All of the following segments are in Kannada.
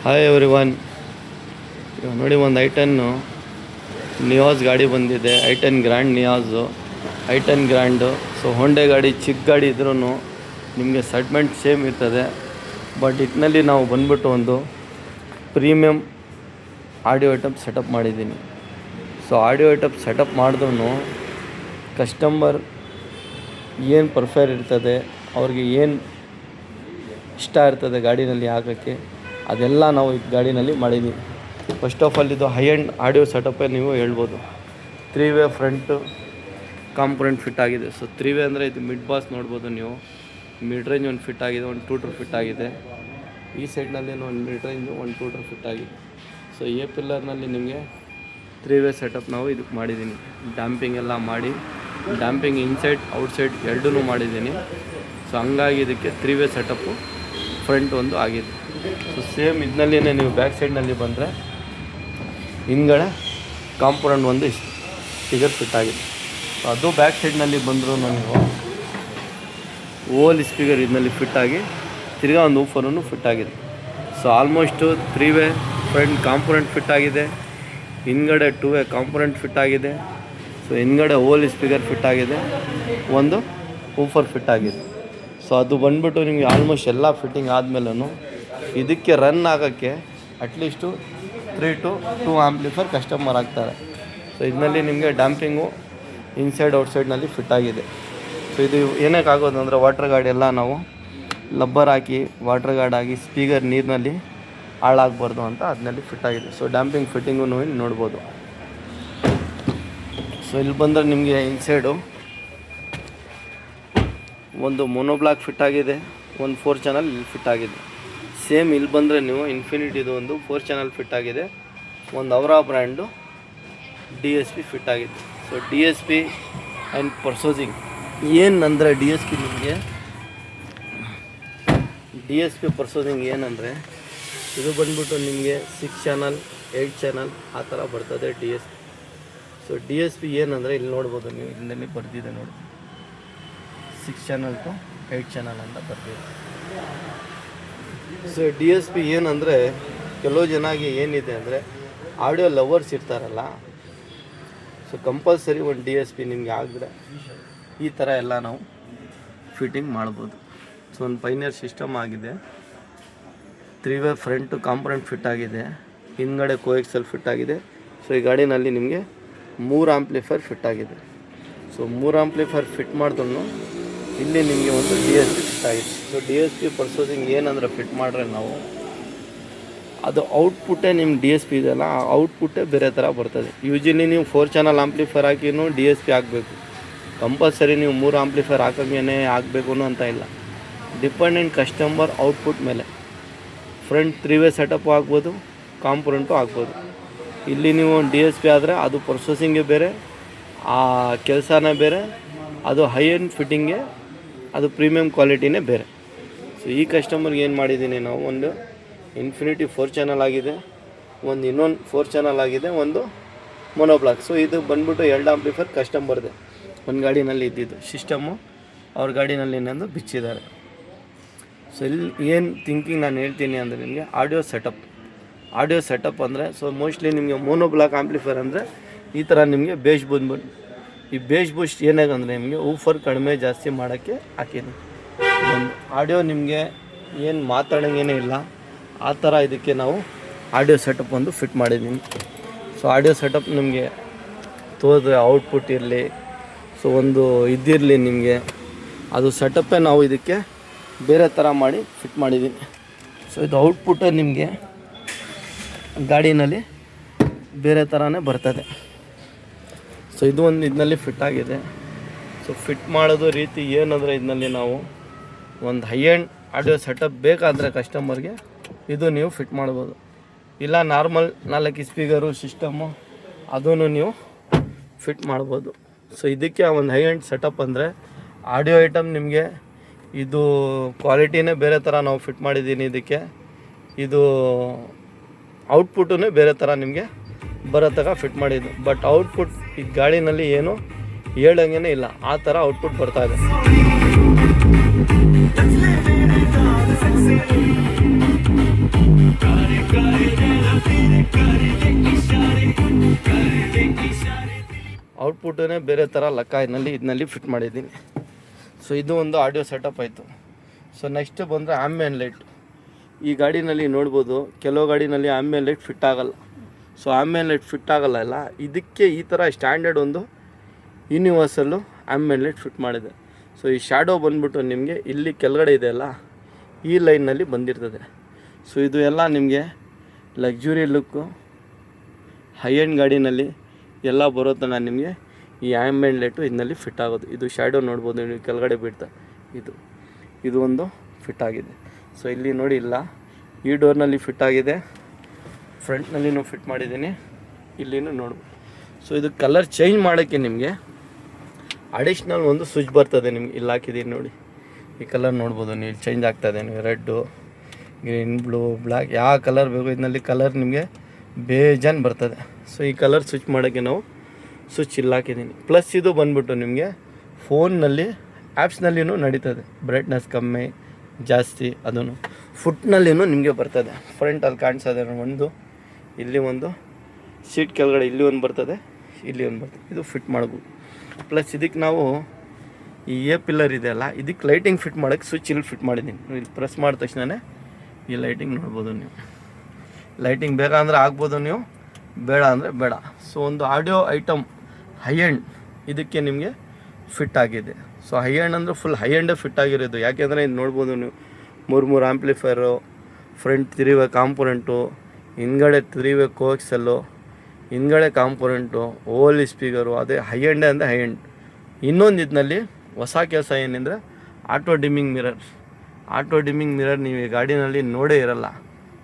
Hi everyone. ಇವಾಗ ನೋಡಿ ಒಂದು I10 ನಿಯಾಸ್ ಗಾಡಿ ಬಂದಿದೆ. I10 grand Nios, I10 grand. So ಹೊಂಡೆ ಗಾಡಿ, ಚಿಕ್ಕ ಗಾಡಿ ಇದ್ರೂ ನಿಮಗೆ ಸೆಗ್ಮೆಂಟ್ ಸೇಮ್ ಇರ್ತದೆ. ಬಟ್ ಇದರಲ್ಲಿ ನಾವು ಬಂದ್ಬಿಟ್ಟು ಒಂದು ಪ್ರೀಮಿಯಮ್ ಆಡಿಯೋ ಐಟಮ್ ಸೆಟಪ್ ಮಾಡಿದ್ದೀನಿ. ಸೊ ಆಡಿಯೋ ಐಟಮ್ ಸೆಟಪ್ ಮಾಡಿದ್ರೂ ಕಸ್ಟಮರ್ ಏನು ಪ್ರಿಫರ್ ಇರ್ತದೆ, ಅವ್ರಿಗೆ ಏನು ಇಷ್ಟ ಇರ್ತದೆ ಗಾಡಿನಲ್ಲಿ ಹಾಕೋಕ್ಕೆ, ಅದೆಲ್ಲ ನಾವು ಈ ಗಾಡಿನಲ್ಲಿ ಮಾಡಿದ್ದೀವಿ. ಫಸ್ಟ್ ಆಫ್ ಆಲ್ ಇದು ಹೈ ಎಂಡ್ ಆಡಿಯೋ ಸೆಟಪ್ಪೇ ನೀವು ಹೇಳ್ಬೋದು. 3-ವೇ ಫ್ರಂಟು ಕಾಂಪೊನೆಂಟ್ ಫಿಟ್ ಆಗಿದೆ. ಸೊ 3-ವೇ ಅಂದರೆ ಇದು ಮಿಡ್ ಬಾಸ್ ನೋಡ್ಬೋದು ನೀವು. ಮಿಡ್ ರೇಂಜ್ ಒಂದು ಫಿಟ್ ಆಗಿದೆ, ಒಂದು ಟೂಟರ್ ಫಿಟ್ ಆಗಿದೆ. ಈ ಸೈಡ್ನಲ್ಲಿ ಒಂದು ಮಿಡ್ ರೇಂಜು, ಒಂದು ಟೂಟರ್ ಫಿಟ್ ಆಗಿದೆ. ಸೊ ಎ ಪಿಲ್ಲರ್ನಲ್ಲಿ ನಿಮಗೆ 3-ವೇ ಸೆಟಪ್ ನಾವು ಇದಕ್ಕೆ ಮಾಡಿದ್ದೀನಿ. ಡ್ಯಾಂಪಿಂಗ್ ಎಲ್ಲ ಮಾಡಿ, ಡ್ಯಾಂಪಿಂಗ್ ಇನ್ಸೈಡ್ ಔಟ್ಸೈಡ್ ಎರಡೂ ಮಾಡಿದ್ದೀನಿ. ಸೊ ಹಂಗಾಗಿ ಇದಕ್ಕೆ 3-ವೇ ಸೆಟಪ್ಪು ಫ್ರಂಟ್ ಒಂದು ಆಗಿದೆ. ಸೊ ಸೇಮ್ ಇದನ್ನಲ್ಲೇ ನೀವು ಬ್ಯಾಕ್ ಸೈಡ್ನಲ್ಲಿ ಬಂದರೆ ಹಿಂದ್ಗಡೆ ಕಾಂಪೊನೆಂಟ್ ಒಂದು ಸ್ಪೀಕರ್ ಫಿಟ್ ಆಗಿದೆ. ಸೊ ಅದು ಬ್ಯಾಕ್ ಸೈಡ್ನಲ್ಲಿ ಬಂದರೂ ನೀವು ಓಲ್ ಸ್ಪೀಕರ್ ಇದರಲ್ಲಿ ಫಿಟ್ ಆಗಿ ತಿರ್ಗಾ ಒಂದು ಊಫರನ್ನು ಫಿಟ್ ಆಗಿದೆ. ಸೊ ಆಲ್ಮೋಸ್ಟು 3-ವೇ ಫ್ರಂಟ್ ಕಾಂಪೊನೆಂಟ್ ಫಿಟ್ ಆಗಿದೆ, ಹಿಂದ್ಗಡೆ 2-ವೇ ಕಾಂಪೊನೆಂಟ್ ಫಿಟ್ ಆಗಿದೆ. ಸೊ ಹಿಂದ್ಗಡೆ ಓಲ್ ಸ್ಪೀಕರ್ ಫಿಟ್ ಆಗಿದೆ, ಒಂದು ಊಫರ್ ಫಿಟ್ ಆಗಿದೆ. ಸೊ ಅದು ಬಂದ್ಬಿಟ್ಟು ನಿಮಗೆ ಆಲ್ಮೋಸ್ಟ್ ಎಲ್ಲ ಫಿಟ್ಟಿಂಗ್ ಆದಮೇಲೂ ಇದಕ್ಕೆ ರನ್ ಆಗೋಕ್ಕೆ ಅಟ್ಲೀಸ್ಟು 3 to 2 ಆಂಪ್ಲಿಫೈರ್ ಕಸ್ಟಮರ್ ಆಗ್ತಾರೆ. ಸೊ ಇದರಲ್ಲಿ ನಿಮಗೆ ಡ್ಯಾಂಪಿಂಗು ಇನ್ಸೈಡ್ ಔಟ್ಸೈಡ್ನಲ್ಲಿ ಫಿಟ್ ಆಗಿದೆ. ಸೊ ಇದು ಏನಕ್ಕೆ ಆಗೋದು ಅಂದರೆ ವಾಟರ್ ಗಾರ್ಡ್ ಎಲ್ಲ ನಾವು ಲಬ್ಬರ್ ಹಾಕಿ ವಾಟರ್ ಗಾರ್ಡ್ ಆಗಿ ಸ್ಪೀಕರ್ ನೀರಿನಲ್ಲಿ ಹಾಳಾಗಬಾರ್ದು ಅಂತ ಅದನ್ನಲ್ಲಿ ಫಿಟ್ ಆಗಿದೆ. ಸೊ ಡ್ಯಾಂಪಿಂಗ್ ಫಿಟ್ಟಿಂಗು ಇಲ್ಲಿ ನೋಡ್ಬೋದು. ಸೊ ಇಲ್ಲಿ ಬಂದರೆ ನಿಮಗೆ ಇನ್ಸೈಡು ಒಂದು ಮೊನೋಬ್ಲಾಕ್ ಫಿಟ್ ಆಗಿದೆ, ಒಂದು 4 ಚಾನಲ್ ಇಲ್ಲಿ ಫಿಟ್ ಆಗಿದೆ. ಸೇಮ್ ಇಲ್ಲಿ ಬಂದರೆ ನೀವು ಇನ್ಫಿನಿಟಿದು ಒಂದು 4 ಚಾನಲ್ ಫಿಟ್ ಆಗಿದೆ, ಒಂದು ಅವರಾ ಬ್ರ್ಯಾಂಡು DSP ಫಿಟ್ ಆಗಿದೆ. ಸೊ DSP ಆ್ಯಂಡ್ ಪರ್ಸೋಸಿಂಗ್ ಏನಂದರೆ ನಿಮಗೆ DSP ಪರ್ಸೋಸಿಂಗ್ ಏನಂದರೆ ಇದು ಬಂದ್ಬಿಟ್ಟು ನಿಮಗೆ 6 ಚಾನಲ್ 8 ಚಾನಲ್ ಆ ಥರ ಬರ್ತದೆ DSP. ಸೊ DSP ಏನಂದರೆ ಇಲ್ಲಿ ನೋಡ್ಬೋದು ನೀವು, ಇಲ್ಲಿ ಬರ್ತಿದೆ ನೋಡಿ, 6 ಚಾನಲ್ to 8 ಚಾನಲ್ ಅಂತ ಬರ್ತಿದೆ. ಸೊ DSP ಏನಂದರೆ ಕೆಲವು ಜನಾಗಿ ಏನಿದೆ ಅಂದರೆ ಆಡಿಯೋ ಲವರ್ಸ್ ಇರ್ತಾರಲ್ಲ, ಸೊ ಕಂಪಲ್ಸರಿ ಒಂದು DSP ನಿಮಗೆ ಆಗಿದ್ರೆ ಈ ಥರ ಎಲ್ಲ ನಾವು ಫಿಟ್ಟಿಂಗ್ ಮಾಡ್ಬೋದು. ಸೊ ಒಂದು ಪೈನಿಯರ್ ಸಿಸ್ಟಮ್ ಆಗಿದೆ, 3-ವೇ ಫ್ರಂಟು ಕಾಂಪೊನೆಂಟ್ ಫಿಟ್ ಆಗಿದೆ, ಹಿಂದ್ಗಡೆ ಕೋಎಕ್ಸೆಲ್ ಫಿಟ್ ಆಗಿದೆ. ಸೊ ಈ ಗಾಡಿನಲ್ಲಿ ನಿಮಗೆ 3 ಆಂಪ್ಲಿಫೈರ್ ಫಿಟ್ ಆಗಿದೆ. ಸೊ 3 ಆಂಪ್ಲಿಫೈರ್ ಫಿಟ್ ಮಾಡಿದ್ರು ಇಲ್ಲಿ ನಿಮಗೆ ಒಂದು DSP ಫಿಟ್ ಆಗಿದೆ. ಸೊ DSP ಪರ್ಸೋಸಿಂಗ್ ಏನಂದ್ರೆ ಫಿಟ್ ಮಾಡಿದ್ರೆ ನಾವು ಅದು ಔಟ್ಪುಟ್ಟೇ ನಿಮ್ಮ DSP ಇದೆಯಲ್ಲ, ಆ ಔಟ್ಪುಟ್ಟೇ ಬೇರೆ ಥರ ಬರ್ತದೆ. ಯೂಶಲಿ ನೀವು 4 ಚಾನಲ್ ಆಂಪ್ಲಿಫೈರ್ ಹಾಕಿನೂ DSP ಹಾಕಬೇಕು, ಕಂಪಲ್ಸರಿ ನೀವು 3 ಆಂಪ್ಲಿಫೈರ್ ಹಾಕೋಂಗೇ ಆಗಬೇಕು ಅಂತ ಇಲ್ಲ. ಡಿಪೆಂಡೆಂಟ್ ಕಸ್ಟಮರ್ ಔಟ್ಪುಟ್ ಮೇಲೆ ಫ್ರಂಟ್ 3-ವೇ ಸೆಟಪ್ ಆಗ್ಬೋದು, ಕಾಂಪೊನೆಂಟು ಆಗ್ಬೋದು. ಇಲ್ಲಿ ನೀವು DSP ಆದರೆ ಅದು ಪರ್ಸೋಸಿಂಗೇ ಬೇರೆ, ಆ ಕೆಲಸನೇ ಬೇರೆ, ಅದು ಹೈ ಎಂಡ್ ಫಿಟ್ಟಿಂಗ್ಗೆ ಅದು ಪ್ರೀಮಿಯಮ್ ಕ್ವಾಲಿಟಿನೇ ಬೇರೆ. ಸೊ ಈ ಕಸ್ಟಮರ್ಗೆ ಏನು ಮಾಡಿದ್ದೀನಿ ನಾವು, ಒಂದು ಇನ್ಫಿನಿಟಿ 4 ಚಾನಲ್ ಆಗಿದೆ, ಒಂದು ಇನ್ನೊಂದು 4 ಚಾನಲ್ ಆಗಿದೆ, ಒಂದು ಮೊನೋಬ್ಲಾಕ್. ಸೊ ಇದು ಬಂದ್ಬಿಟ್ಟು 2 ಆಂಪ್ಲಿಫೈರ್ ಕಸ್ಟಮರ್ದೆ ಒಂದು ಗಾಡಿನಲ್ಲಿ ಇದ್ದಿದ್ದು ಸಿಸ್ಟಮು ಅವ್ರ ಗಾಡಿನಲ್ಲಿ ಇನ್ನೊಂದು ಬಿಚ್ಚಿದ್ದಾರೆ. ಸೊ ಇಲ್ಲಿ ಏನು ಥಿಂಕಿಂಗ್ ನಾನು ಹೇಳ್ತೀನಿ ಅಂದರೆ ನಿಮಗೆ ಆಡಿಯೋ ಸೆಟಪ್ ಅಂದರೆ ಸೊ ಮೋಸ್ಟ್ಲಿ ನಿಮಗೆ ಮೊನೋಬ್ಲಾಕ್ ಆಂಪ್ಲಿಫೈರ್ ಅಂದರೆ ಈ ಥರ ನಿಮಗೆ ಬೇಸ್ ಬಂದ್ಬಿಟ್ಟು ಈ ಬೇಸ್ ಬೂಸ್ಟ್ ಏನಾಗಂದರೆ ನಿಮಗೆ ಊಫರ್ ಕಡಿಮೆ ಜಾಸ್ತಿ ಮಾಡೋಕ್ಕೆ ಹಾಕಿದ್ದೀನಿ. ಒಂದು ಆಡಿಯೋ ನಿಮಗೆ ಏನು ಮಾತಾಡೋಂಗೇನೇ ಇಲ್ಲ ಆ ಥರ ಇದಕ್ಕೆ ನಾವು ಆಡಿಯೋ ಸೆಟಪ್ ಒಂದು ಫಿಟ್ ಮಾಡಿದ್ದೀನಿ. ಸೊ ಆಡಿಯೋ ಸೆಟಪ್ ನಿಮಗೆ ತೋದ್ರೆ ಔಟ್ಪುಟ್ ಇರಲಿ, ಸೊ ಒಂದು ಇದಿರಲಿ ನಿಮಗೆ, ಅದು ಸೆಟಪ್ಪೇ ನಾವು ಇದಕ್ಕೆ ಬೇರೆ ಥರ ಮಾಡಿ ಫಿಟ್ ಮಾಡಿದ್ದೀನಿ. ಸೊ ಇದು ಔಟ್ಪುಟ್ಟೇ ನಿಮಗೆ ಗಾಡಿನಲ್ಲಿ ಬೇರೆ ಥರನೇ ಬರ್ತದೆ. ಸೊ ಇದು ಒಂದು ಇದರಲ್ಲಿ ಫಿಟ್ ಆಗಿದೆ. ಸೊ ಫಿಟ್ ಮಾಡೋದು ರೀತಿ ಏನಂದರೆ ಇದರಲ್ಲಿ ನಾವು ಒಂದು ಹೈ ಎಂಡ್ ಆಡಿಯೋ ಸೆಟಪ್ ಬೇಕಾದರೆ ಕಸ್ಟಮರ್ಗೆ ಇದು ನೀವು ಫಿಟ್ ಮಾಡ್ಬೋದು, ಇಲ್ಲ ನಾರ್ಮಲ್ 4 ಸ್ಪೀಕರು ಸಿಸ್ಟಮು ಅದೂ ನೀವು ಫಿಟ್ ಮಾಡ್ಬೋದು. ಸೊ ಇದಕ್ಕೆ ಒಂದು ಹೈ ಎಂಡ್ ಸೆಟಪ್ ಅಂದರೆ ಆಡಿಯೋ ಐಟಮ್ ನಿಮಗೆ ಇದು ಕ್ವಾಲಿಟಿನೇ ಬೇರೆ ಥರ ನಾವು ಫಿಟ್ ಮಾಡಿದ್ದೀನಿ. ಇದಕ್ಕೆ ಇದು ಔಟ್ಪುಟ್ಟೇ ಬೇರೆ ಥರ ನಿಮಗೆ ಬರೋ ತಗ ಫಿಟ್ ಮಾಡಿದ್ದು. ಬಟ್ ಔಟ್ಪುಟ್ ಈ ಗಾಡಿನಲ್ಲಿ ಏನು ಹೇಳೋಂಗೇ ಇಲ್ಲ, ಆ ಥರ ಔಟ್ಪುಟ್ ಬರ್ತಾ ಇದೆ. ಹಾಕ್ಬಿಟ್ಟೇ ಬೇರೆ ಥರ ಇದನ್ನಲ್ಲಿ ಫಿಟ್ ಮಾಡಿದ್ದೀನಿ. ಸೊ ಇದು ಒಂದು ಆಡಿಯೋ ಸೆಟಪ್ ಆಯಿತು. ಸೊ ನೆಕ್ಸ್ಟ್ ಬಂದರೆ ಆಂಬಿಯನ್ ಲೈಟ್. ಈ ಗಾಡಿನಲ್ಲಿ ನೋಡ್ಬೋದು, ಕೆಲವು ಗಾಡಿನಲ್ಲಿ ಆಂಬಿಯನ್ ಲೈಟ್ ಫಿಟ್ ಆಗೋಲ್ಲ. ಸೊ ಆಂಬಿಯನ್ ಲೈಟ್ ಫಿಟ್ ಆಗೋಲ್ಲ ಅಲ್ಲ, ಇದಕ್ಕೆ ಈ ಥರ ಸ್ಟ್ಯಾಂಡರ್ಡ್ ಒಂದು ಯೂನಿವರ್ಸಲ್ಲು ಆಂಬಿಯನ್ ಲೈಟ್ ಫಿಟ್ ಮಾಡಿದೆ. ಸೊ ಈ ಶ್ಯಾಡೋ ಬಂದ್ಬಿಟ್ಟು ನಿಮಗೆ ಇಲ್ಲಿ ಕೆಳಗಡೆ ಇದೆಯಲ್ಲ, ಈ ಲೈನ್ನಲ್ಲಿ ಬಂದಿರ್ತದೆ. ಸೊ ಇದು ಎಲ್ಲ ನಿಮಗೆ ಲಕ್ಸುರಿ ಲುಕ್ಕು, ಹೈ ಎಂಡ್ ಗಾಡಿನಲ್ಲಿ ಎಲ್ಲ ಬರೋ ಥರ ನಿಮಗೆ ಈ ಆಂಬಿಯನ್ ಲೈಟು ಇದರಲ್ಲಿ ಫಿಟ್ ಆಗೋದು. ಇದು ಶ್ಯಾಡೋ ನೋಡ್ಬೋದು ನೀವು ಕೆಳಗಡೆ ಬಿಡ್ತಾ, ಇದು ಒಂದು ಫಿಟ್ ಆಗಿದೆ. ಸೊ ಇಲ್ಲಿ ನೋಡಿ, ಇಲ್ಲ ಈ ಡೋರ್ನಲ್ಲಿ ಫಿಟ್ ಆಗಿದೆ, ಫ್ರಂಟ್ನಲ್ಲಿನೂ ಫಿಟ್ ಮಾಡಿದ್ದೀನಿ, ಇಲ್ಲಿನೂ ನೋಡ್ಬೋದು. ಸೊ ಇದು ಕಲರ್ ಚೇಂಜ್ ಮಾಡೋಕ್ಕೆ ನಿಮಗೆ ಅಡಿಷ್ನಲ್ ಒಂದು ಸ್ವಿಚ್ ಬರ್ತದೆ. ನಿಮ್ಗೆ ಇಲ್ಲಿ ಹಾಕಿದ್ದೀನಿ ನೋಡಿ, ಈ ಕಲರ್ ನೋಡ್ಬೋದು ನೀವು, ಚೇಂಜ್ ಆಗ್ತಾಯಿದೆ. ನೀವು ರೆಡ್ಡು, ಗ್ರೀನ್, ಬ್ಲೂ, ಬ್ಲ್ಯಾಕ್ ಯಾವ ಕಲರ್ ಬೇಕು ಇದರಲ್ಲಿ ಕಲರ್ ನಿಮಗೆ ಬೇಜಾನ್ ಬರ್ತದೆ. ಸೊ ಈ ಕಲರ್ ಸ್ವಿಚ್ ಮಾಡೋಕ್ಕೆ ನಾವು ಸ್ವಿಚ್ ಇಲ್ಲಿ ಹಾಕಿದ್ದೀನಿ. ಪ್ಲಸ್ ಇದು ಬಂದ್ಬಿಟ್ಟು ನಿಮಗೆ ಫೋನ್ನಲ್ಲಿ ಆ್ಯಪ್ಸ್ನಲ್ಲಿನೂ ನಡೀತದೆ, ಬ್ರೈಟ್ನೆಸ್ ಕಮ್ಮಿ ಜಾಸ್ತಿ ಅದನ್ನು ಫುಟ್ನಲ್ಲಿನೂ ನಿಮಗೆ ಬರ್ತದೆ. ಫ್ರಂಟಲ್ಲಿ ಕಾಣಿಸೋದೆ ಒಂದು, ಇಲ್ಲಿ ಒಂದು ಸೀಟ್ ಕೆಳಗಡೆ ಇಲ್ಲಿ ಒಂದು ಬರ್ತದೆ, ಇಲ್ಲಿ ಒಂದು ಬರ್ತದೆ, ಇದು ಫಿಟ್ ಮಾಡ್ಬೋದು. ಪ್ಲಸ್ ಇದಕ್ಕೆ ನಾವು ಈ ಪಿಲ್ಲರ್ ಇದೆಯಲ್ಲ, ಇದಕ್ಕೆ ಲೈಟಿಂಗ್ ಫಿಟ್ ಮಾಡೋಕ್ಕೆ ಸ್ವಿಚ್ ಇಲ್ಲಿ ಫಿಟ್ ಮಾಡಿದ್ದೀನಿ. ಇಲ್ಲಿ ಪ್ರೆಸ್ ಮಾಡಿದ ತಕ್ಷಣ ಈ ಲೈಟಿಂಗ್ ನೋಡ್ಬೋದು ನೀವು. ಲೈಟಿಂಗ್ ಬೇಕಾ ಅಂದರೆ ಆಗ್ಬೋದು ನೀವು, ಬೇಡ ಅಂದರೆ ಬೇಡ. ಸೊ ಒಂದು ಆಡಿಯೋ ಐಟಮ್ ಹೈ ಎಂಡ್ ಇದಕ್ಕೆ ನಿಮಗೆ ಫಿಟ್ ಆಗಿದೆ. ಸೊ ಹೈ ಎಂಡ್ ಅಂದರೆ ಫುಲ್ ಹೈ ಎಂಡೇ ಫಿಟ್ ಆಗಿರೋದು. ಯಾಕೆಂದರೆ ಇದು ನೋಡ್ಬೋದು ನೀವು, ಮೂರು ಆಂಪ್ಲಿಫೈರು, ಫ್ರಂಟ್ 3-ವೇ ಕಾಂಪೊನೆಂಟು, ಹಿಂದ್ಗಡೆ 3-ವೇ ಕೋಎಕ್ಸೆಲ್ಲು, ಹಿಂದ್ಗಡೆ ಕಾಂಪೊನೆಂಟು, ಓಲಿ ಸ್ಪೀಕರು, ಅದೇ ಹೈ ಎಂಡೇ ಅಂದರೆ ಹೈ ಎಂಡ್. ಇನ್ನೊಂದು ಇದರಲ್ಲಿ ಹೊಸ ಕೆಲಸ ಏನೆಂದರೆ ಆಟೋ ಡಿಮ್ಮಿಂಗ್ ಮಿರರ್ ನೀವು ಈ ಗಾಡಿನಲ್ಲಿ ನೋಡೇ ಇರಲ್ಲ.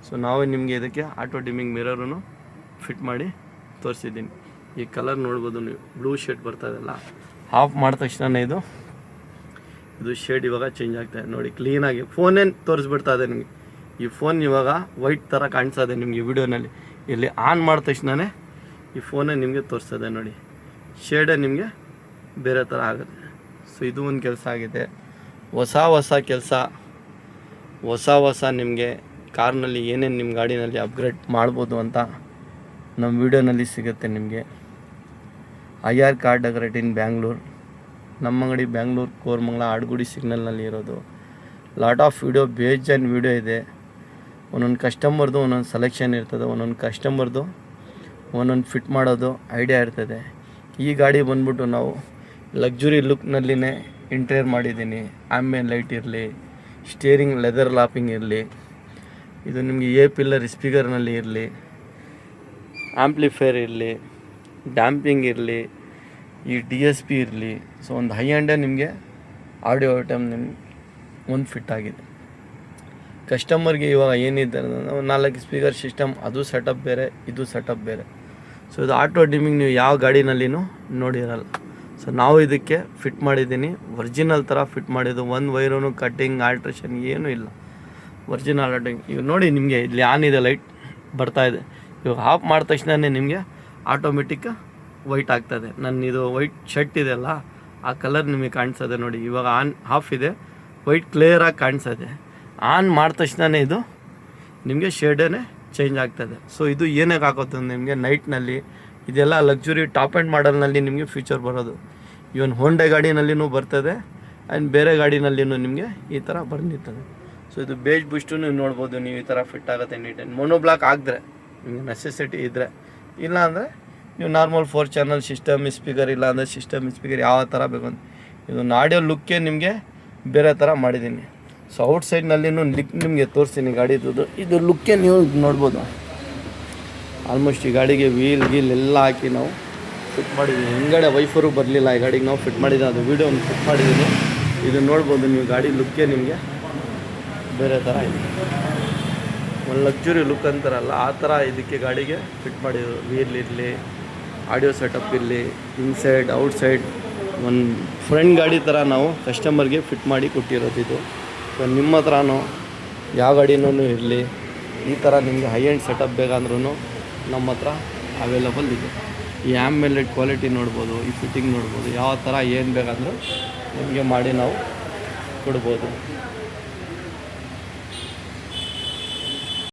ಸೊ ನಾವು ನಿಮಗೆ ಇದಕ್ಕೆ ಆಟೋ ಡಿಮ್ಮಿಂಗ್ ಮಿರರನ್ನು ಫಿಟ್ ಮಾಡಿ ತೋರಿಸಿದ್ದೀನಿ. ಈ ಕಲರ್ ನೋಡ್ಬೋದು ನೀವು, ಬ್ಲೂ ಶೇಡ್ ಬರ್ತಾಯಿದೆಲ್ಲ, ಆಫ್ ಮಾಡಿದ ತಕ್ಷಣ ಇದು ಶೇಡ್ ಇವಾಗ ಚೇಂಜ್ ಆಗ್ತಾಯಿದೆ ನೋಡಿ, ಕ್ಲೀನಾಗಿ ಫೋನೇ ತೋರಿಸ್ಬಿಡ್ತಾ ಇದೆ ನಿಮಗೆ. ಈ ಫೋನ್ ಇವಾಗ ವೈಟ್ ಥರ ಕಾಣಿಸ್ತಾ ಇದೆ ನಿಮಗೆ ವಿಡಿಯೋನಲ್ಲಿ. ಇಲ್ಲಿ ಆನ್ ಮಾಡಿದ ತಕ್ಷಣ ಈ ಫೋನೇ ನಿಮಗೆ ತೋರಿಸ್ತದೆ ನೋಡಿ, ಶೇಡೇ ನಿಮಗೆ ಬೇರೆ ಥರ ಆಗುತ್ತೆ. ಸೊ ಇದು ಒಂದು ಕೆಲಸ ಆಗಿದೆ. ಹೊಸ ಕೆಲಸ, ಹೊಸ ನಿಮಗೆ ಕಾರ್ನಲ್ಲಿ ಏನೇನು ನಿಮ್ಮ ಗಾಡಿನಲ್ಲಿ ಅಪ್ಗ್ರೇಡ್ ಮಾಡ್ಬೋದು ಅಂತ ನಮ್ಮ ವಿಡಿಯೋನಲ್ಲಿ ಸಿಗುತ್ತೆ ನಿಮಗೆ. IR ಕಾರ್ ಡೆಕೋರೇಟ್ ಇನ್ ಬ್ಯಾಂಗ್ಳೂರ್. ನಮ್ಮ ಅಂಗಡಿ ಬ್ಯಾಂಗ್ಳೂರು ಕೋರಮಂಗಲ ಆಡುಗುಡಿ ಸಿಗ್ನಲ್ನಲ್ಲಿ ಇರೋದು. ಲಾಟ್ ಆಫ್ ವಿಡಿಯೋ, ಬೇಜಾನ್ ವಿಡಿಯೋ ಇದೆ. ಒಂದೊಂದು ಕಸ್ಟಮರ್ದು ಒಂದೊಂದು ಸೆಲೆಕ್ಷನ್ ಇರ್ತದೆ, ಒಂದೊಂದು ಕಸ್ಟಮರ್ದು ಒಂದೊಂದು ಫಿಟ್ ಮಾಡೋದು ಐಡಿಯಾ ಇರ್ತದೆ. ಈ ಗಾಡಿ ಬಂದ್ಬಿಟ್ಟು ನಾವು ಲಕ್ಸುರಿ ಲುಕ್ನಲ್ಲಿನೇ ಇಂಟೀರಿಯರ್ ಮಾಡಿದ್ದೀನಿ. ಆಂಬಿಯನ್ ಲೈಟ್ ಇರಲಿ, ಸ್ಟೇರಿಂಗ್ ಲೆದರ್ ಲಾಪಿಂಗ್ ಇರಲಿ, ಇದು ನಿಮಗೆ ಪಿಲ್ಲರ್ ಸ್ಪೀಕರ್ನಲ್ಲಿ ಇರಲಿ, ಆಂಪ್ಲಿಫೈರ್ ಇರಲಿ, ಡ್ಯಾಂಪಿಂಗ್ ಇರಲಿ, ಈ DSP ಇರಲಿ. ಸೊ ಒಂದು ಹೈ ಎಂಡೇ ನಿಮಗೆ ಆಡಿಯೋ ಐಟಮ್ ನಿಮ್ಗೆ ಒಂದು ಫಿಟ್ ಆಗಿದೆ. ಕಸ್ಟಮರ್ಗೆ ಇವಾಗ ಏನಿದೆ 4 ಸ್ಪೀಕರ್ ಸಿಸ್ಟಮ್, ಅದು ಸೆಟಪ್ ಬೇರೆ, ಇದು ಸೆಟಪ್ ಬೇರೆ. ಸೊ ಇದು ಆಟೋ ಡಿಮ್ಮಿಂಗ್ ನೀವು ಯಾವ ಗಾಡಿನಲ್ಲಿನೂ ನೋಡಿರಲ್ಲ. ಸೊ ನಾವು ಇದಕ್ಕೆ ಫಿಟ್ ಮಾಡಿದ್ದೀನಿ, ಒರಿಜಿನಲ್ ಥರ ಫಿಟ್ ಮಾಡಿದ್ದು. ಒಂದು ವೈರೂ ಕಟ್ಟಿಂಗ್ ಆಲ್ಟ್ರೇಷನ್ ಏನೂ ಇಲ್ಲ, ಒರಿಜಿನಲ್ ಆಟಿಂಗ್. ಈಗ ನೋಡಿ ನಿಮಗೆ ಇಲ್ಲಿ ಆನ್ ಇದೆ, ಲೈಟ್ ಬರ್ತಾಯಿದೆ. ಇವಾಗ ಆಫ್ ಮಾಡಿದ ತಕ್ಷಣ ನಿಮಗೆ ಆಟೋಮೆಟಿಕ್ ವೈಟ್ ಆಗ್ತದೆ. ಇದು ವೈಟ್ ಶರ್ಟ್ ಇದೆಯಲ್ಲ, ಆ ಕಲರ್ ನಿಮಗೆ ಕಾಣಿಸ್ತದೆ ನೋಡಿ. ಇವಾಗ ಆಫ್ ಇದೆ, ವೈಟ್ ಕ್ಲಿಯರಾಗಿ ಕಾಣಿಸ್ತದೆ. ಆನ್ ಮಾಡಿದ ತಕ್ಷಣ ಇದು ನಿಮಗೆ ಶೇಡೇ ಚೇಂಜ್ ಆಗ್ತದೆ. ಸೊ ಇದು ಏನಕ್ಕೆ ಹಾಕೋದು ನಿಮಗೆ ನೈಟ್ನಲ್ಲಿ, ಇದೆಲ್ಲ ಲಕ್ಸುರಿ ಟಾಪ್ ಆ್ಯಂಡ್ ಮಾಡಲ್ನಲ್ಲಿ ನಿಮಗೆ ಫ್ಯೂಚರ್ ಬರೋದು. ಇವನ್ ಹೋಂಡಾ ಗಾಡಿನಲ್ಲಿನೂ ಬರ್ತದೆ, ಆ್ಯಂಡ್ ಬೇರೆ ಗಾಡಿನಲ್ಲಿನೂ ನಿಮಗೆ ಈ ಥರ ಬಂದಿರ್ತದೆ. ಸೊ ಇದು ಬೇಜ್ ಬುಸ್ಟು ನೋಡ್ಬೋದು ನೀವು, ಈ ಥರ ಫಿಟ್ ಆಗುತ್ತೆ ನೀಟಾಗಿ. ಮೊನೋಬ್ಲಾಕ್ ಆಗಿದ್ರೆ ನಿಮಗೆ ನೆಸೆಸಿಟಿ ಇದ್ದರೆ, ಇಲ್ಲ ಅಂದರೆ ನೀವು ನಾರ್ಮಲ್ 4 ಚಾನಲ್ ಸಿಸ್ಟಮ್ ಸ್ಪೀಕರ್, ಇಲ್ಲ ಅಂದರೆ ಸಿಸ್ಟಮ್ ಸ್ಪೀಕರ್ ಯಾವ ಥರ ಬೇಕು ಅಂತ. ಇದೊಂದು ಆಡಿಯೋ ಲುಕ್ಕೇ ನಿಮಗೆ ಬೇರೆ ಥರ ಮಾಡಿದ್ದೀನಿ. ಸೊ ಔಟ್ಸೈಡ್ನಲ್ಲಿನೂ ನಿಮಗೆ ತೋರಿಸ್ತೀನಿ ಗಾಡಿದು. ಇದು ಲುಕ್ಕೇ ನೀವು ನೋಡ್ಬೋದು. ಆಲ್ಮೋಸ್ಟ್ ಈ ಗಾಡಿಗೆ ವೀಲ್ ಎಲ್ಲ ಹಾಕಿ ನಾವು ಫಿಟ್ ಮಾಡಿದ್ದೀನಿ. ಹಿಂಗಡೆ ವೈಫರು ಬರಲಿಲ್ಲ ಈ ಗಾಡಿಗೆ, ನಾವು ಫಿಟ್ ಮಾಡಿದ್ದೀವಿ, ಅದು ವೀಡಿಯೋ ಒಂದು ಫಿಟ್ ಮಾಡಿದ್ದೀನಿ. ಇದು ನೋಡ್ಬೋದು ನೀವು, ಗಾಡಿ ಲುಕ್ಕೇ ನಿಮಗೆ ಬೇರೆ ಥರ ಇದೆ. ಒಂದು ಲಕ್ಸುರಿ ಲುಕ್ ಅಂತಾರಲ್ಲ ಆ ಥರ ಇದಕ್ಕೆ ಗಾಡಿಗೆ ಫಿಟ್ ಮಾಡಿದ್ರು. ವೀಲ್ ಇರಲಿ, ಆಡಿಯೋ ಸೆಟಪ್ ಇರಲಿ, ಇನ್ಸೈಡ್ ಔಟ್ಸೈಡ್, ಒಂದು ಫ್ರಂಟ್ ಗಾಡಿ ಥರ ನಾವು ಕಸ್ಟಮರ್ಗೆ ಫಿಟ್ ಮಾಡಿ ಕೊಟ್ಟಿರೋದು ಇದು. ಸೊ ನಿಮ್ಮ ಹತ್ರನೂ ಯಾವ ಗಾಡಿನೂ ಇರಲಿ, ಈ ಥರ ನಿಮಗೆ ಹೈ ಎಂಡ್ ಸೆಟಪ್ ಬೇಕಂದ್ರೂ ನಮ್ಮ ಹತ್ರ ಅವೈಲಬಲ್ ಇದೆ. ಈ ಆಂಬಿಯನ್ ಲೈಟ್ ಕ್ವಾಲಿಟಿ ನೋಡ್ಬೋದು, ಈ ಫಿಟ್ಟಿಂಗ್ ನೋಡ್ಬೋದು, ಯಾವ ಥರ ಏನು ಬೇಕಂದ್ರೂ ನಿಮಗೆ ಮಾಡಿ ನಾವು ಕೊಡ್ಬೋದು.